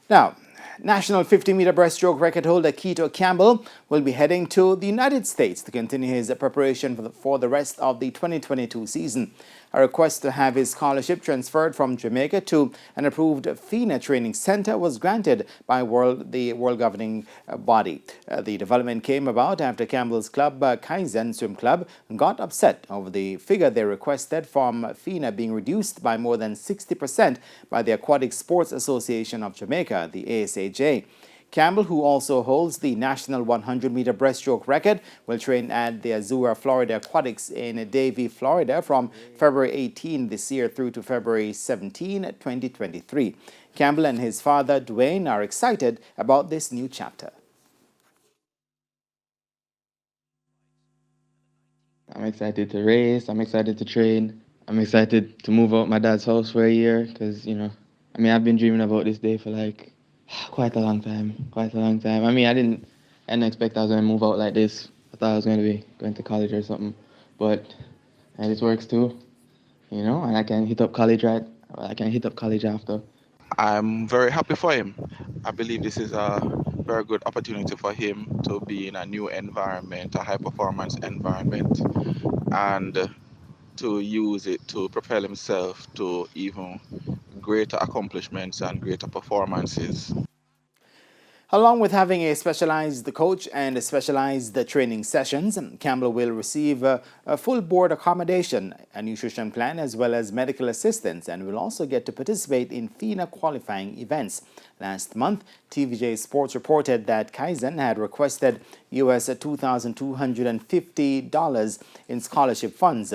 Now, national 50-meter breaststroke record holder Kito Campbell will be heading to the United States to continue his preparation for the rest of the 2022 season. A request to have his scholarship transferred from Jamaica to an approved Fina training center was granted by the world governing body. The development came about after Campbell's club, Kaizen Swim Club, got upset over the figure they requested from Fina being reduced by more than 60% by the Aquatic Sports Association of Jamaica, the ASAJ. Campbell, who also holds the national 100-meter breaststroke record, will train at the Azura Florida Aquatics in Davie, Florida from February 18 this year through to February 17, 2023. Campbell and his father, Dwayne, are excited about this new chapter. I'm excited to race. I'm excited to train. I'm excited to move out my dad's house for a year because, I've been dreaming about this day for like quite a long time. Quite a long time. I didn't expect I was going to move out like this. I thought I was going to be going to college or something. But this works too, and I can hit up college I can hit up college after. I'm very happy for him. I believe this is a very good opportunity for him to be in a new environment, a high performance environment, and to use it to propel himself to even greater accomplishments and greater performances. Along with having a specialized coach and specialized training sessions, Campbell will receive a full board accommodation, a nutrition plan, as well as medical assistance, and will also get to participate in FINA qualifying events. Last month, TVJ Sports reported that Kaizen had requested US $2,250 in scholarship funds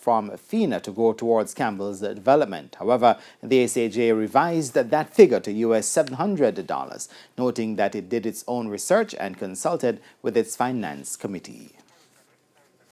from Fina to go towards Campbell's development. However, the ACJ revised that figure to US $700, noting that it did its own research and consulted with its finance committee.